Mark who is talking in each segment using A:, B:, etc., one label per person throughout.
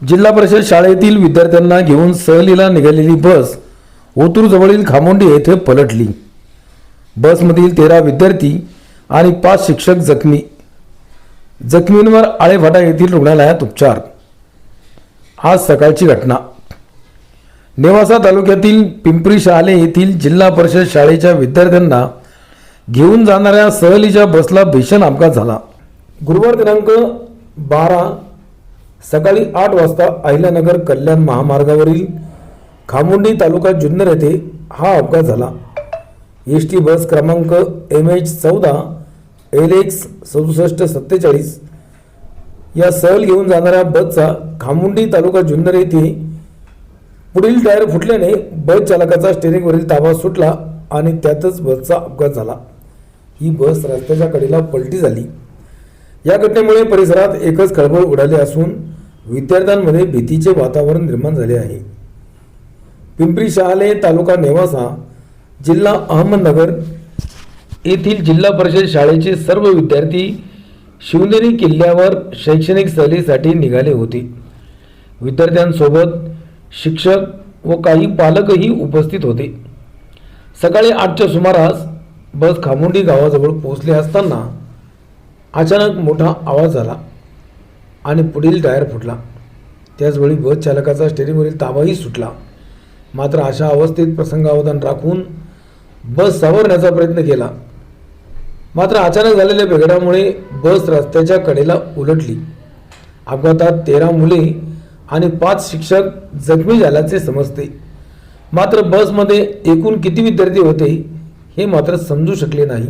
A: जिल्हा परिषद शाळेतील विद्यार्थ्यांना घेऊन सहलीला निघालेली बस ओतूर जवळील खामोंडी येथे पलटली। बसमधील 13 विद्यार्थी आणि 5 शिक्षक जखमी। जखमींवर आळेफाटा येथील रुग्णालयात उपचार। आज सकाळची घटना। नेवासा तालुक्यातील पिंपरी शहाले येथील जिल्हा परिषद शाळेच्या विद्यार्थ्यांना घेऊन जाणाऱ्या सहलीच्या बसला भीषण अपघात झाला। गुरुवार दिनांक 12 सकाळी 8 वाजता अहिल्यानगर कल्याण महामार्गावरील खामोंडी तालुका जुन्नर येथे हा अपघात झाला। एसटी बस क्रमांक MH14 LX 6747 या सहल घेऊन जाणाऱ्या बसचा खामोंडी तालुका जुन्नर येथे पुढील टायर फुटल्याने बस चालकाचा स्टीअरिंगवरील ताबा सुटला आणि त्यातच बसचा अपघात झाला। ही बस रस्त्याच्या कडेला पलटी झाली। या घटनेमुळे परिसरात एकच खळबळ उडाली असून विद्यार्थ्यांमध्ये भीतीचे वातावरण निर्माण झाले आहे। पिंपरी शहाले तालुका नेवासा जिल्हा अहमदनगर येथील जिल्हा परिषद शाळेचे सर्व विद्यार्थी शिवनेरी किल्ल्यावर शैक्षणिक सहलीसाठी निघाले होते। विद्यार्थ्यांसोबत शिक्षक व काही पालकही उपस्थित होते। सकाळी 8च्या सुमारास बस खामोंडी गावाजवळ पोहोचली असताना अचानक मोठा आवाज झाला आणि पुढील टायर फुटला। त्याचवेळी बस चालकाचा स्टीअरिंगवरील ताबाही सुटला। मात्र अशा अवस्थेत प्रसंगावधान राखून बस सावरण्याचा प्रयत्न केला, मात्र अचानक झालेल्या बिघाडामुळे बस रस्त्याच्या कडेला उलटली। अपघातात 13 मुले आणि 5 शिक्षक जखमी झाल्याचे समजते। मात्र बसमध्ये एकूण किती विद्यार्थी होते हे मात्र समजू शकले नाही।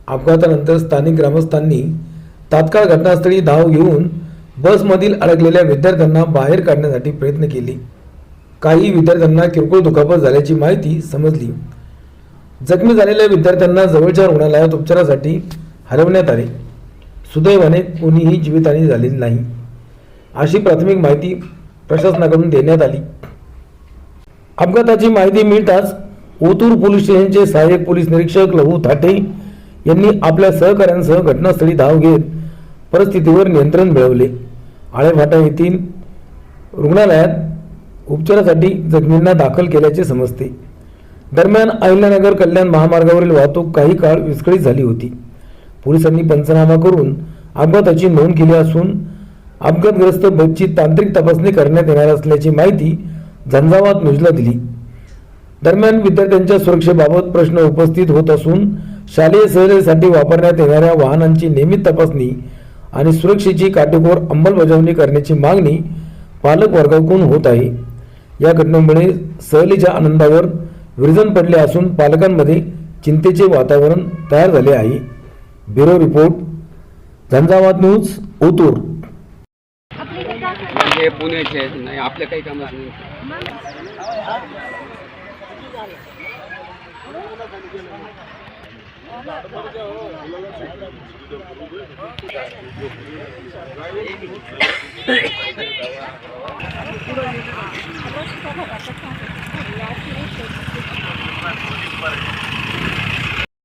A: अपघातानंतर स्थानिक ग्रामस्थांनी तात्काळ घटनास्थळी धाव घेऊन बसमधील अडकलेल्या विद्यार्थ्यांना बाहेर काढण्यासाठी प्रयत्न केले। काही विद्यार्थ्यांना किरकोळ दुखापत झाल्याची माहिती समजली। जखमी झालेल्या विद्यार्थ्यांना जवळच्या रुग्णालयात उपचारासाठी हलवण्यात आले। सुदैवाने कोणीही जीवितहानी झालेली नाही अशी प्राथमिक माहिती प्रशासनाकडून देण्यात आली। अपघाताची माहिती मिळताच ओतूर पोलीस स्टेशनचे सहाय्यक पोलीस निरीक्षक लहू थाटे यांनी आपल्या सहकाऱ्यांसह घटनास्थळी धाव घेत परिस्थितीवर नियंत्रण मिळवले। आळेफाटा येथील रुग्णालयात उपचारासाठी जखमींना दाखल केल्याचे समजते। दरम्यान अहिल्यानगर कल्याण महामार्गावरील वाहतूक काही काळ विस्कळीत झाली होती। पोलिसांनी पंचनामा करून अपघाताची नोंद केली असून अपघातग्रस्त बसची तांत्रिक तपासणी करण्यात येणार असल्याची माहिती झंझावात न्यूजला दिली। दरम्यान विद्यार्थ्यांच्या सुरक्षेबाबत प्रश्न उपस्थित होत असून शालेय सहलीसाठी वापरण्यात येणाऱ्या वाहनांची नियमित तपासणी आणि सुरक्षेची काटेकोर अंमलबजावणी करण्याची मागणी पालक वर्गाकडून होत आहे। या घटनेमुळे सहलीच्या आनंदावर विरजण पडले असून पालकांमध्ये चिंतेचे वातावरण तयार झाले आहे। Bureau report Zanzavat news Otur.
B: हे पुण्याचे नाही आपले काही काम नाही।